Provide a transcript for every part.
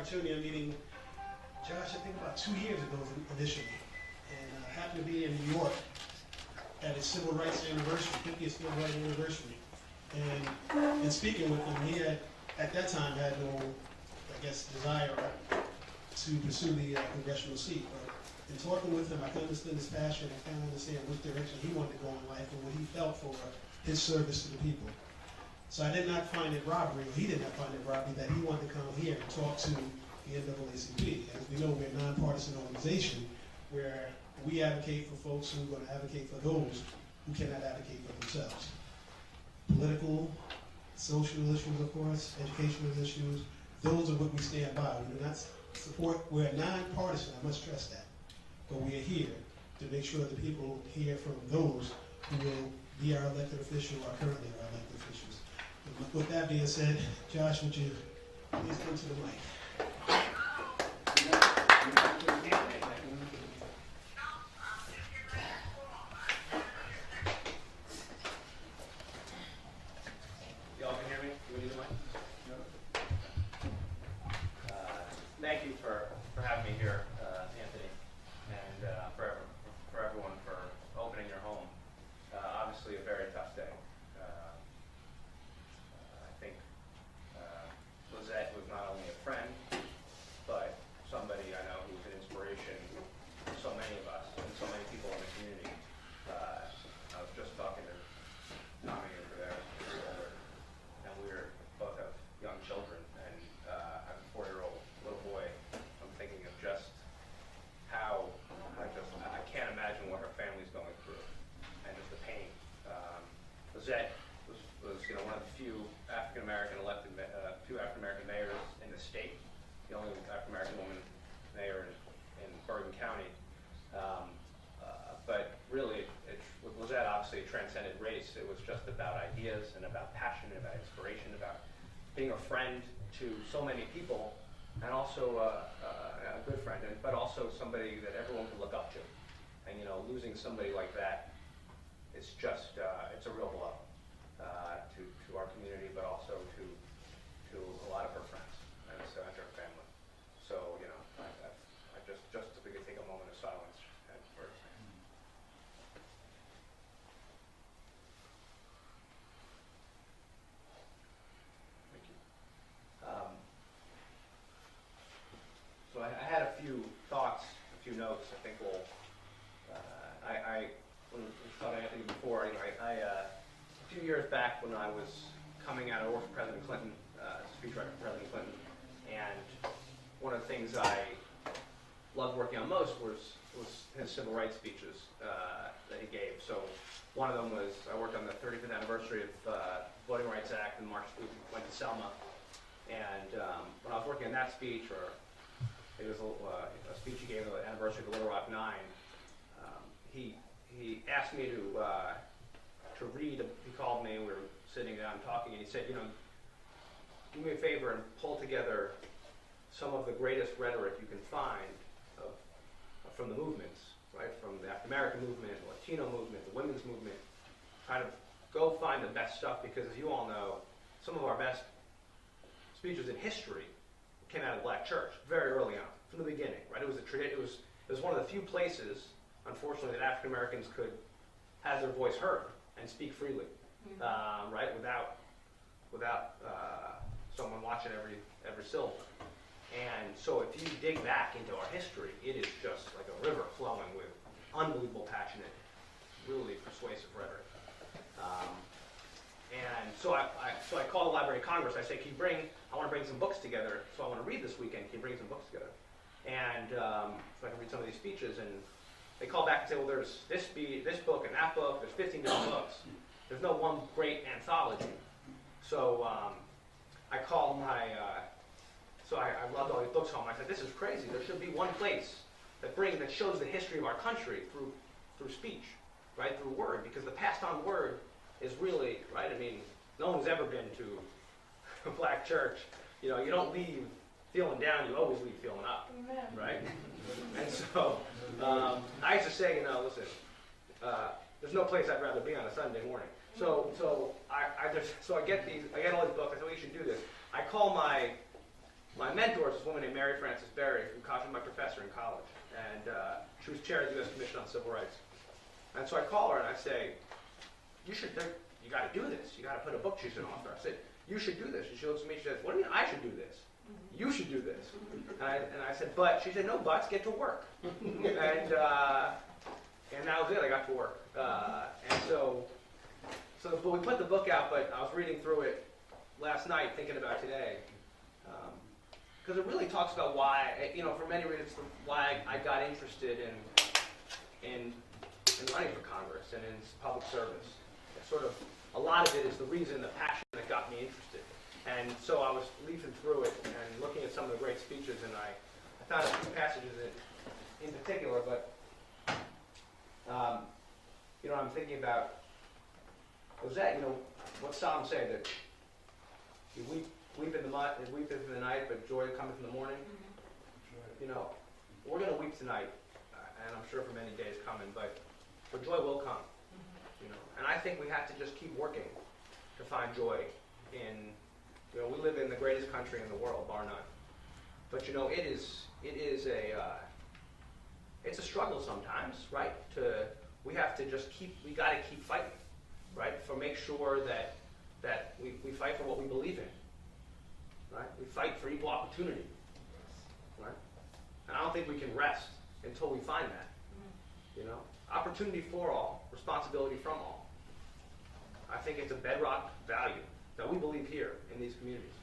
opportunity of meeting Josh, I think about 2 years ago initially, and I happened to be in New York at its civil rights anniversary, 50th civil rights anniversary, and in speaking with him, he had, at that time, had no, I guess, desire to pursue the congressional seat. But in talking with him, I could understand his passion and kind of understand which direction he wanted to go in life and what he felt for his service to the people. So I did not find it robbery, or he did not find it robbery, that he wanted to come here and talk to the NAACP. As we know, we're a nonpartisan organization where we advocate for folks who are going to advocate for those who cannot advocate for themselves. Political, social issues, of course, educational issues, those are what we stand by. We do not support, we're nonpartisan, I must stress that. But we are here to make sure that people hear from those who will be our elected officials, or currently our elected officials. And with that being said, Josh, would you please come to the mic? Y'all can hear me? Do we need the mic? Thank you for having me here, Anthony, and for everyone for opening your home. Obviously a very tough day. I think Lizette was not only a friend, but somebody I know who was an inspiration for so many of us and so many people in the community. I was just talking to Tommy over there, who's older, and we both have young children, and I have a 4-year-old little boy. I'm thinking of just how I can't imagine what her family's going through, and just the pain. Lizette was one of the few African American mayors in the state, the only African American woman mayor in Bergen County. But really, with Lizette, obviously, it transcended race. It was just about ideas and about passion, and about inspiration, about being a friend to so many people, and also a good friend, but also somebody that everyone can look up to. And losing somebody like that, it's just it's a real blow to our community, but also to a lot of her friends and to her family. So I just if we could take a moment of silence for her. Thank you. So I had a few thoughts, a few notes. I think we'll. When we was talking to Anthony before, a few years back when I was coming out of work for President Clinton, speechwriter for President Clinton, and one of the things I loved working on most was his civil rights speeches that he gave. So one of them was, I worked on the 35th anniversary of Voting Rights Act, and we went to Selma. And when I was working on that speech, or it was a speech he gave on the anniversary of the Little Rock Nine, he asked me to read. He called me, and we were sitting down talking, and he said, do me a favor and pull together some of the greatest rhetoric you can find from the movements, right? From the African American movement, the Latino movement, the women's movement. Kind of go find the best stuff, because as you all know, some of our best speeches in history came out of the black church very early on, from the beginning, right? It was one of the few places, unfortunately, that African Americans could have their voice heard and speak freely, right? Without someone watching every syllable. And so if you dig back into our history, it is just like a river flowing with unbelievable passionate, really persuasive rhetoric. And so I called the Library of Congress. I said, I want to bring some books together, so I want to read this weekend. Can you bring some books together? And so I can read some of these speeches. And they called back and said, well, there's this book and that book. There's 15 different books. There's no one great anthology. So I called I loved all these books home. I said, this is crazy. There should be one place that shows the history of our country through speech, right, through word, because the passed on word is really, right, I mean, no one's ever been to a black church. You don't leave feeling down, you always leave feeling up, right? And so I used to say, listen, there's no place I'd rather be on a Sunday morning. So I get all these books. I said, well, you should do this. I call my my mentor is this woman named Mary Frances Berry, who was my professor in college, and she was chair of the U.S. Commission on Civil Rights. And so I call her and I say, you got to do this. You got to put a book. She's an author. I said, you should do this. And she looks at me. She says, what do you mean I should do this? You should do this. And I said, but. She said, no buts. Get to work. And that was it. I got to work. But we put the book out. But I was reading through it last night, thinking about today, because it really talks about why, for many reasons, why I got interested in running for Congress and in public service. A lot of it is the reason, the passion that got me interested. And so I was leafing through it and looking at some of the great speeches, and I found a few passages in particular, but, I'm thinking about, was that, what Psalm say, that you weep in the night, but joy cometh in the morning? We're going to weep tonight, and I'm sure for many days coming, but joy will come. And I think we have to just keep working to find joy in, we live in the greatest country in the world, bar none. But it's a struggle sometimes, right? We got to keep fighting, right? Make sure that we fight for what we believe in, right? We fight for equal opportunity, right? And I don't think we can rest until we find that, Opportunity for all, responsibility from all. I think it's a bedrock value that we believe here in these communities.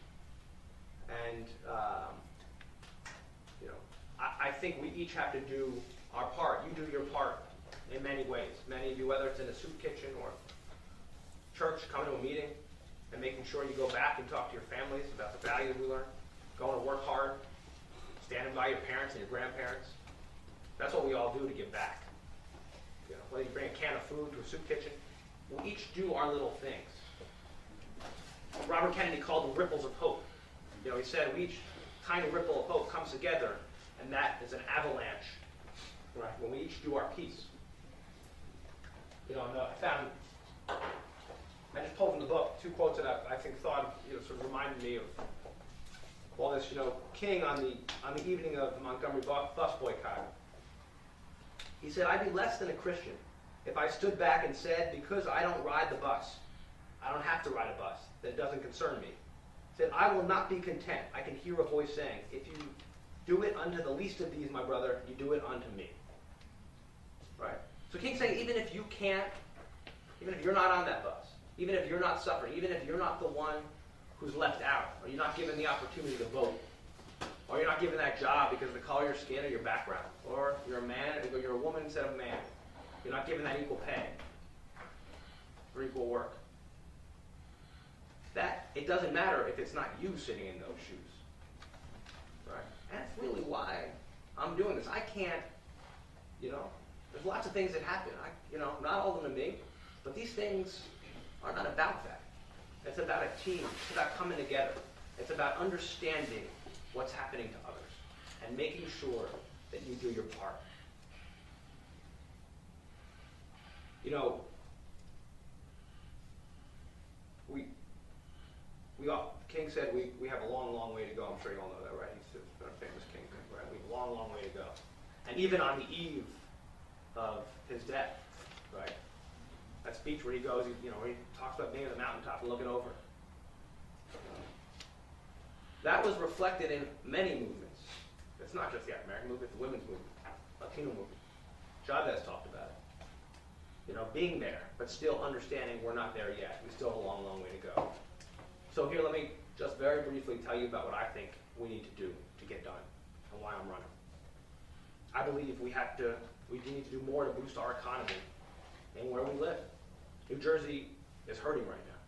And, I think we each have to do our part. You do your part in many ways. Many of you, whether it's in a soup kitchen or church, coming to a meeting and making sure you go back and talk to your families about the values we learned, going to work hard, standing by your parents and your grandparents. That's what we all do to give back. Whether you bring a can of food to a soup kitchen, we each do our little things. Robert Kennedy called them ripples of hope. He said each tiny ripple of hope comes together, and that is an avalanche. Right? When we each do our piece. I just pulled from the book 2 quotes that I think thought sort of reminded me of all this. King on the evening of the Montgomery bus boycott. He said, I'd be less than a Christian if I stood back and said, because I don't ride the bus, I don't have to ride a bus, that it doesn't concern me. He said, I will not be content. I can hear a voice saying, if you do it unto the least of these, my brother, you do it unto me. Right? So King's saying, even if you can't, even if you're not on that bus, even if you're not suffering, even if you're not the one who's left out, or you're not given the opportunity to vote, or you're not given that job because of the color of your skin or your background, or you're a man, or you're a woman instead of a man. You're not given that equal pay or equal work. That it doesn't matter if it's not you sitting in those shoes, right? And that's really why I'm doing this. I can't, there's lots of things that happen. Not all of them to me, but these things are not about that. It's about a team. It's about coming together. It's about understanding what's happening to others and making sure that you do your part. King said we have a long, long way to go. I'm sure you all know that, right? He's been a famous king, right? We have a long, long way to go. And even on the eve of his death, right? That speech where he goes, he talks about being at the mountaintop and looking over. That was reflected in many movements. It's not just the African American movement, the women's movement, Latino movement. Chavez talked about it. Being there, but still understanding we're not there yet. We still have a long, long way to go. So here, let me just very briefly tell you about what I think we need to do to get done and why I'm running. I believe we need to do more to boost our economy and where we live. New Jersey is hurting right now.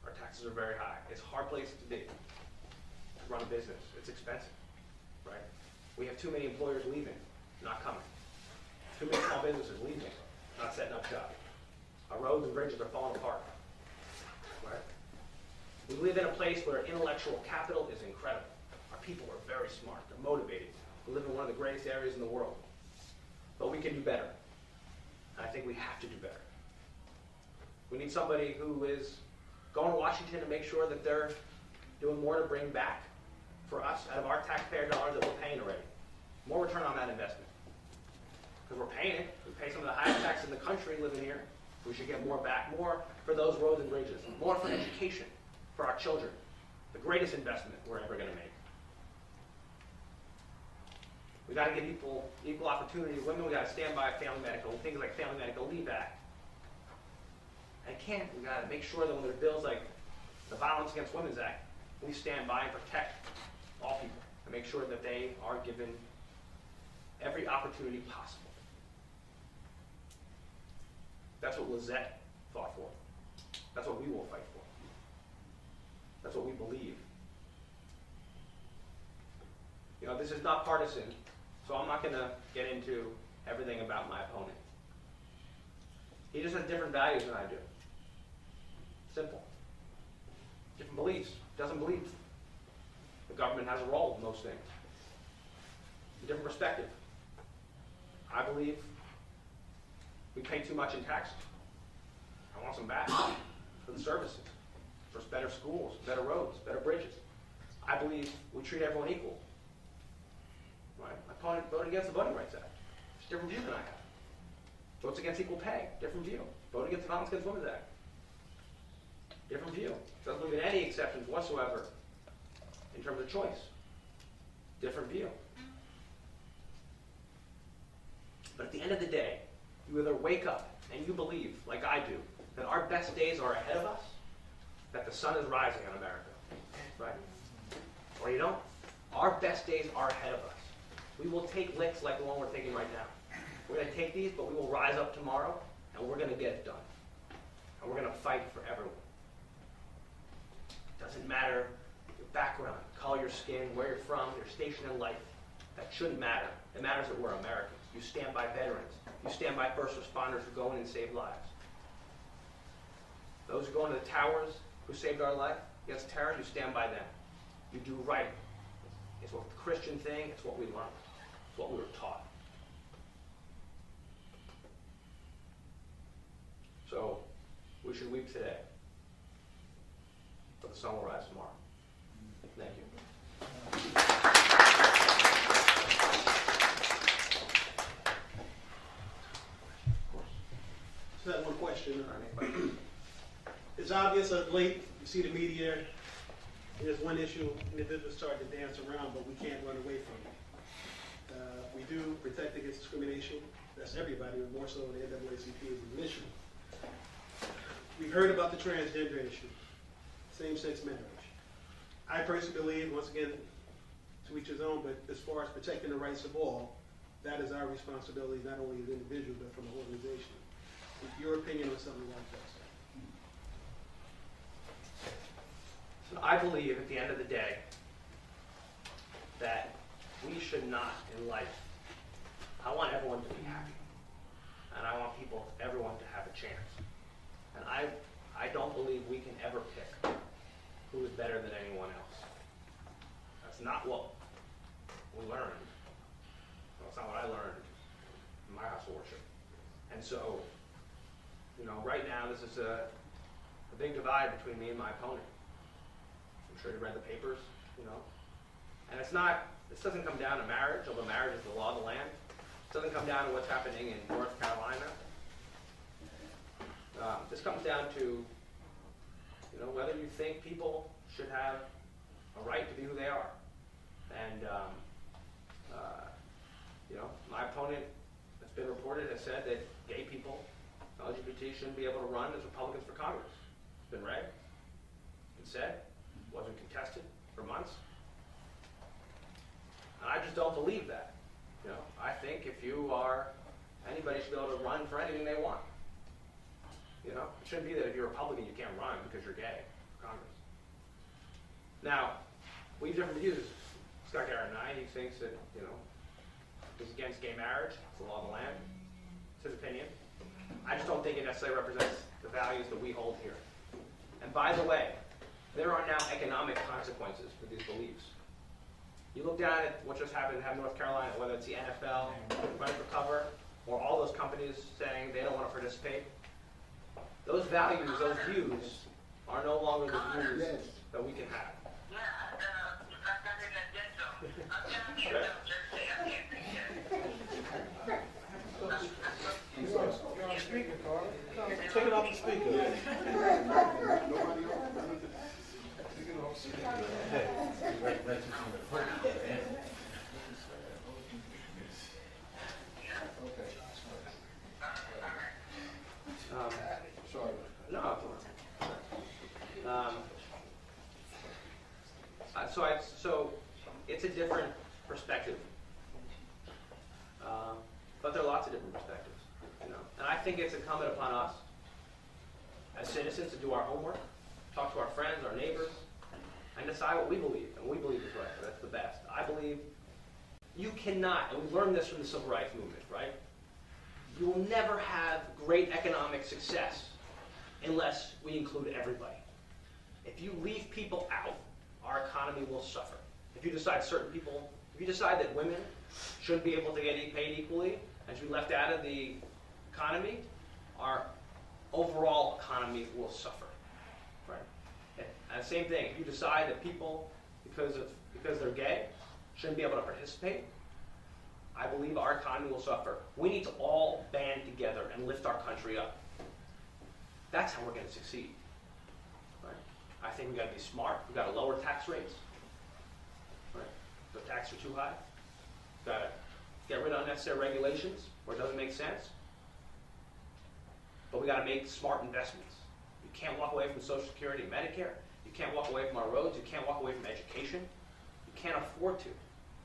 Our taxes are very high. It's a hard place to be, to run a business. It's expensive, right? We have too many employers leaving, not coming. Too many small businesses leaving, not setting up shop. Our roads and bridges are falling apart, right? We live in a place where intellectual capital is incredible. Our people are very smart. They're motivated. We live in one of the greatest areas in the world. But we can do better. And I think we have to do better. We need somebody who is going to Washington to make sure that they're doing more to bring back for us out of our taxpayer dollars that we're paying already. More return on that investment. Because we're paying it. We pay some of the highest taxes in the country living here. We should get more back, more for those roads and bridges, more for education for our children. The greatest investment we're ever going to make. We got to give people equal opportunity. Women, we got to stand by family medical, things like Family Medical Leave Act. And we got to make sure that when there's bills like the Violence Against Women's Act, we stand by and protect all people and make sure that they are given every opportunity possible. That's what Lizette fought for. That's what we will fight for. That's what we believe. You know, this is not partisan, so I'm not going to get into everything about my opponent. He just has different values than I do. Simple. Different beliefs. Doesn't believe the government has a role in those things. A different perspective. I believe we pay too much in taxes. I want some back for the services, for better schools, better roads, better bridges. I believe we treat everyone equal. Right? My opponent voted against the Voting Rights Act. It's a different view than I have. Votes against equal pay. Different view. Voted against the Violence Against Women's Act. Different view. Doesn't believe in any exceptions whatsoever in terms of choice. Different view. But at the end of the day, you either wake up and you believe, like I do, that our best days are ahead of us, that the sun is rising in America, right? Or you don't. Our best days are ahead of us. We will take licks like the one we're taking right now. We're going to take these, but we will rise up tomorrow, and we're going to get it done. And we're going to fight for everyone. Doesn't matter your background, color your skin, where you're from, your station in life. That shouldn't matter. It matters that we're Americans. You stand by veterans. You stand by first responders who go in and save lives. Those who go into the towers who saved our life against terror, you stand by them. You do right. It's what the Christian thing, it's what we learned. It's what we were taught. So, we should weep today, but the sun will rise tomorrow. Thank you. Just that one question. It's obvious of late, you see the media, there's one issue, individuals start to dance around, but we can't run away from it. We do protect against discrimination. That's everybody, but more so the NAACP is an issue. We've heard about the transgender issue, same-sex marriage. I personally believe, once again, to each his own, but as far as protecting the rights of all, that is our responsibility, not only as individuals, but from the organization. Your opinion on something like that, sir? So I believe, at the end of the day, that we should not, in life, I want everyone to be happy. And I want everyone to have a chance. And I don't believe we can ever pick who is better than anyone else. That's not what we learned. Well, it's not what I learned in my house of worship. And so, you know, right now this is a big divide between me and my opponent. I'm sure you read the papers, you know. And it's not, this doesn't come down to marriage, although marriage is the law of the land. It doesn't come down to what's happening in North Carolina. This comes down to, you know, whether you think people should have a right to be who they are. And, you know, my opponent, it's been reported, has said that gay people, LGBT, shouldn't be able to run as Republicans for Congress. It's been read, it's been said, wasn't contested for months. And I just don't believe that. You know, I think if you are, anybody should be able to run for anything they want. You know, it shouldn't be that if you're a Republican you can't run because you're gay for Congress. Now, we have different views. Scott Garrett and I, he thinks that, you know, he's against gay marriage, it's the law of the land. It's his opinion. I just don't think it necessarily represents the values that we hold here. And by the way, there are now economic consequences for these beliefs. You look down at what just happened in North Carolina, whether it's the NFL, Run for Cover, or all those companies saying they don't want to participate. Those values, those views, are no longer the views that we can have. so it's a different perspective. But there are lots of different perspectives, you know. And I think it's incumbent upon us as citizens to do our homework, talk to our friends, our neighbors, and decide what we believe, and what we believe is right. That's the best. I believe you cannot, and we learned this from the civil rights movement, right? You will never have great economic success unless we include everybody. If you leave people out, our economy will suffer. If you decide if you decide that women shouldn't be able to get paid equally and should be left out of the economy, our overall economy will suffer, right? And the same thing, if you decide that people, because they're gay, shouldn't be able to participate, I believe our economy will suffer. We need to all band together and lift our country up. That's how we're going to succeed, right? I think we've got to be smart. We've got to lower tax rates, right? The taxes are too high. We've got to get rid of unnecessary regulations where it doesn't make sense. But we got to make smart investments. You can't walk away from Social Security and Medicare. You can't walk away from our roads. You can't walk away from education. You can't afford to.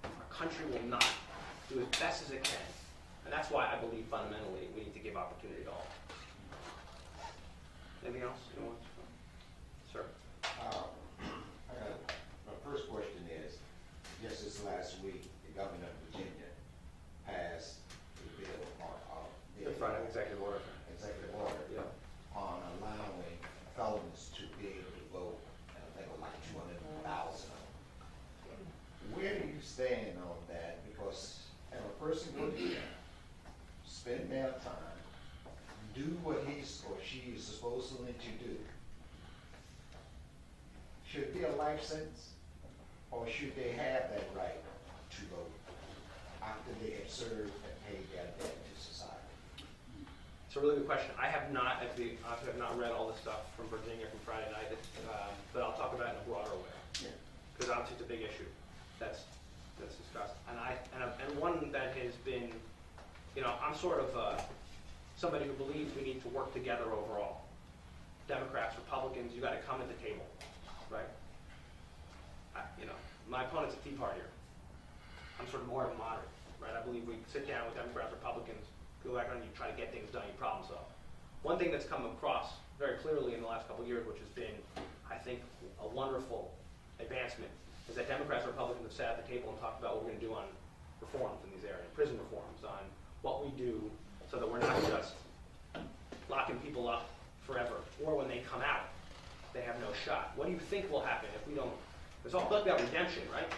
Our country will not do as best as it can. And that's why I believe fundamentally we need to give opportunity to all. Anything else? Anyone? Sir? My first question is, just this last week, the governor of Virginia passed a bill Executive order. Yeah. On allowing felons to be able to vote, I think it was like 200,000. Where do you stand on that? Because if a person go to jail, spend their time, do what he's or she is supposedly to do, should it be a life sentence? Or should they have that right to vote after they have served and paid their debt to society? It's a really good question. I have not read all the stuff from Virginia from Friday night, but I'll talk about it in a broader way. Because obviously it's a big issue that's discussed. And one that has been, you know, I'm sort of somebody who believes we need to work together overall. Democrats, Republicans, you got to come at the table, right? You know, my opponent's a Tea Partier. I'm sort of more of a moderate, right? I believe we sit down with Democrats, Republicans, go back and you try to get things done, you problem solve. One thing that's come across very clearly in the last couple of years, which has been, I think, a wonderful advancement, is that Democrats and Republicans have sat at the table and talked about what we're going to do on reforms in these areas, prison reforms, on what we do so that we're not just locking people up forever, or when they come out, they have no shot. What do you think will happen if we don't, it's all about redemption, right?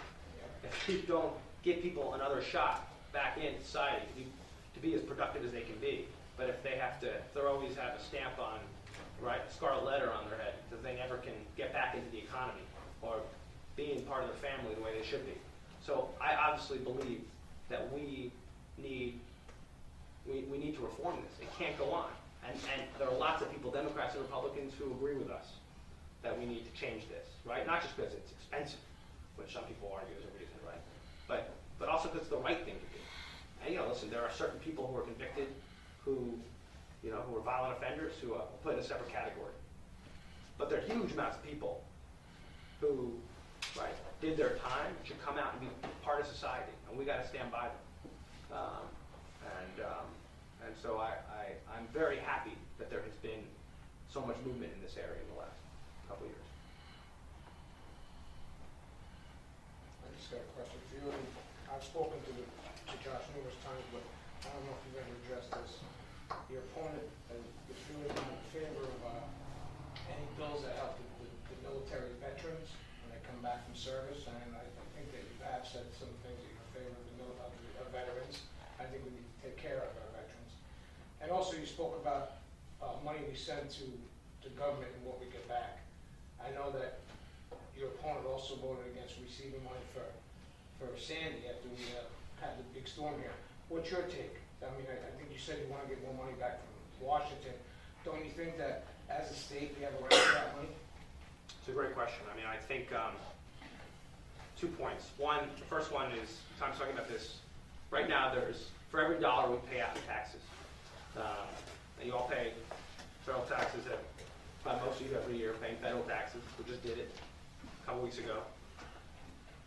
If we don't give people another shot back in society to be as productive as they can be, but if they have to, they always have a stamp on, right, a scarlet letter on their head, because they never can get back into the economy or being part of their family the way they should be. So I obviously believe that we need to reform this. It can't go on. And there are lots of people, Democrats and Republicans, who agree with us that we need to change this, right? Not just because it's expensive, which some people argue is a reason, right? But also because it's the right thing to do. And, you know, listen, there are certain people who are convicted who are violent offenders who are put in a separate category. But there are huge amounts of people who, right, did their time, should come out and be part of society, and we got to stand by them. And so I'm very happy that there has been so much movement in this area in the last couple of years. I just got a question for you. I've spoken to Josh numerous times, but I don't know if you've ever addressed this. Your opponent is really not in favor of any bills that help the military veterans when they come back from service, and I think that you have said some things that you're in favor of the veterans. I think we need to take care of our veterans. And also you spoke about money we send to government and what we get back. I know that your opponent also voted against receiving money for Sandy after we had the big storm here. What's your take? I mean, I think you said you want to get more money back from Washington. Don't you think that as a state we have a right to that money? It's a great question. I mean, I think 2 points. One, the first one is, Tom's talking about this, right now there's, for every dollar we pay out in taxes, and you all pay federal taxes most of you every year, paying federal taxes. We just did it a couple weeks ago.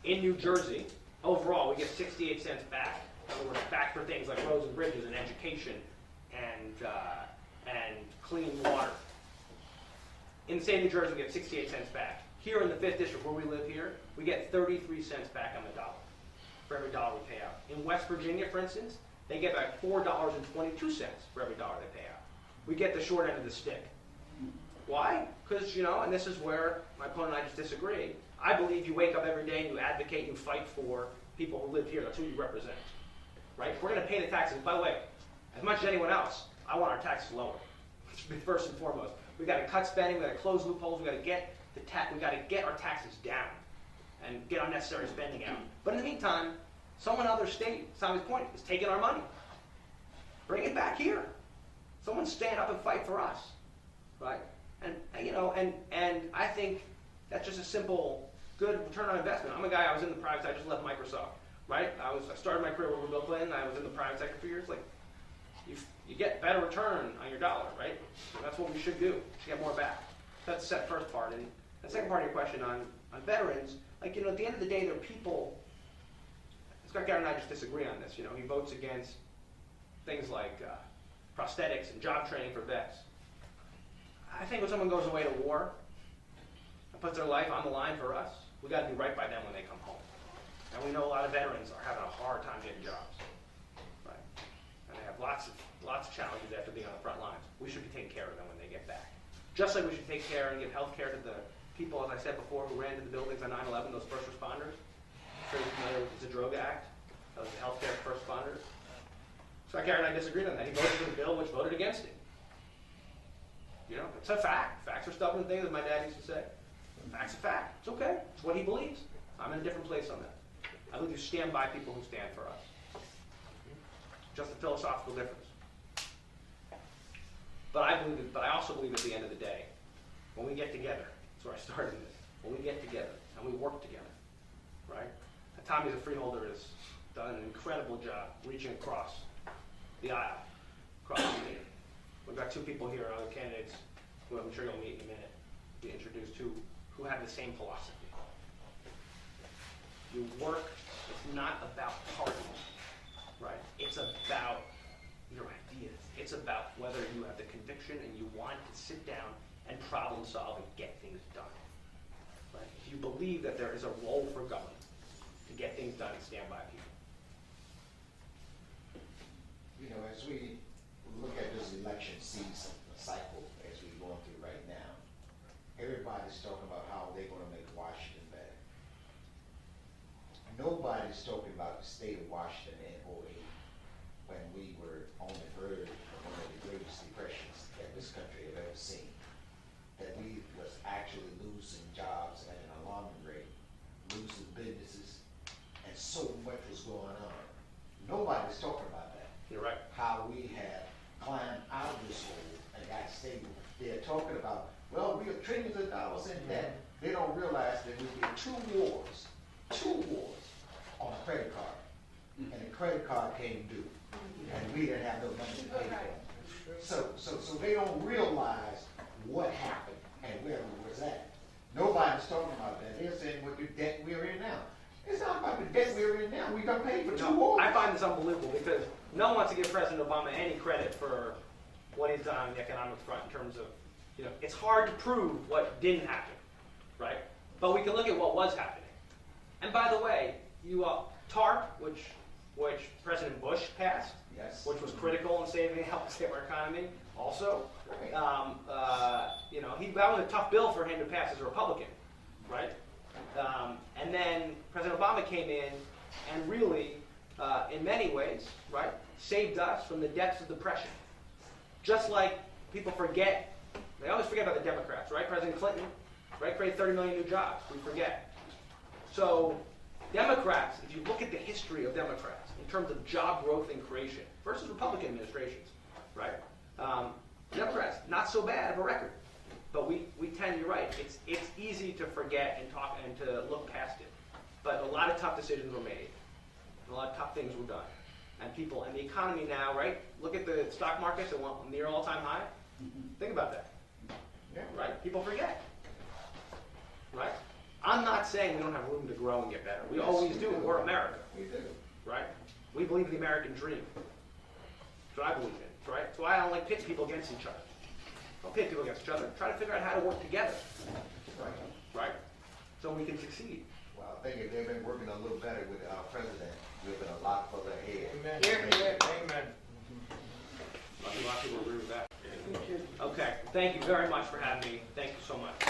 In New Jersey, overall, we get 68 cents back. In other words, back for things like roads and bridges and education and clean water. In the state of New Jersey, we get 68 cents back. Here in the 5th District, where we live here, we get 33 cents back on the dollar for every dollar we pay out. In West Virginia, for instance, they get back $4.22 for every dollar they pay out. We get the short end of the stick. Why? Because, and this is where my opponent and I just disagree. I believe you wake up every day and you advocate and you fight for people who live here. That's who you represent. Right? If we're going to pay the taxes, by the way, as much as anyone else, I want our taxes lower. First and foremost. We've got to cut spending, we've got to close loopholes, we've got to get our taxes down and get unnecessary spending out. But in the meantime, someone in another state, Simon's point, is taking our money. Bring it back here. Someone stand up and fight for us. Right? And I think that's just a simple, good return on investment. I'm a guy, I was in the private sector, I just left Microsoft. Right? I started my career with Bill Clinton, I was in the private sector for years. Like, you get better return on your dollar, right? So that's what we should do, to get more back. That's the first part. And the second part of your question on veterans, at the end of the day, there are people, Scott Garrett and I just disagree on this. He votes against things like prosthetics and job training for vets. I think when someone goes away to war and puts their life on the line for us, we got to do right by them when they come home. And we know a lot of veterans are having a hard time getting jobs. Right? And they have lots of challenges after being on the front lines. We should be taking care of them when they get back. Just like we should take care and give health care to the people, as I said before, who ran to the buildings on 9/11, those first responders. I'm sure you're familiar with the DROGA Act. That was the health care for first responders. Scott Garrett and I disagreed on that. He voted for the bill, which voted against it. It's a fact. Facts are stubborn things, as my dad used to say. Fact's a fact. It's okay. It's what he believes. I'm in a different place on that. I believe you stand by people who stand for us. Just a philosophical difference. But I also believe at the end of the day, when we get together, that's where I started this, when we get together and we work together, right? And Tommy, as a freeholder, has done an incredible job reaching across the aisle, across the state. We've got two people here, other candidates, who I'm sure you'll meet in a minute, be introduced to, who have the same philosophy. You work, it's not about party, right? It's about your ideas. It's about whether you have the conviction and you want to sit down and problem solve and get things done. Right? If you believe that there is a role for government to get things done and stand by people. As we look at this election season, the cycle as we're going through right now, everybody's talking about how they're going to make Washington better. Nobody's talking about the state of Washington in 2008 when we were on the verge of one of the greatest depressions that this country have ever seen. That we was actually losing jobs at an alarming rate, losing businesses, and so much was going on. Nobody's talking about that. You're right. How we have climbed out of this hole and got stable. They're talking about, well, we are trillions of dollars in debt. They don't realize that we did two wars on a credit card. And the credit card came due. And we didn't have no money to pay for it. So they don't realize what happened and where we was at. Nobody's talking about that. They're saying what the debt we're in now. It's not about the debt we're in now. We got paid for two wars. I find this unbelievable because no one wants to give President Obama any credit for what he's done on the economic front in terms of, it's hard to prove what didn't happen, right? But we can look at what was happening. And by the way, TARP, which President Bush passed, Yes. which was critical in helping save our economy, also, Right. that was a tough bill for him to pass as a Republican, right? And then President Obama came in and really, in many ways, right, saved us from the depths of depression. Just like people forget, they always forget about the Democrats, right? President Clinton, right, created 30 million new jobs. We forget. So Democrats, if you look at the history of Democrats in terms of job growth and creation versus Republican administrations, right? Democrats, not so bad of a record. But we tend, you're right, it's easy to forget and talk and to look past it. But a lot of tough decisions were made. A lot of tough things were done. And the economy now, right? Look at the stock markets at near all-time high. Think about that. Yeah. Right? People forget. Right? I'm not saying we don't have room to grow and get better. We always do. We're America, We do. right? We believe in the American dream. That's what I believe in, right? That's why I don't like pitting people against each other. Don't pit people against each other. Try to figure out how to work together, Right. right? So we can succeed. Well, I think if they've been working a little better with our president, we've been a lot further ahead. Amen. Amen. A lot of people agree with that. Okay, thank you very much for having me. Thank you so much.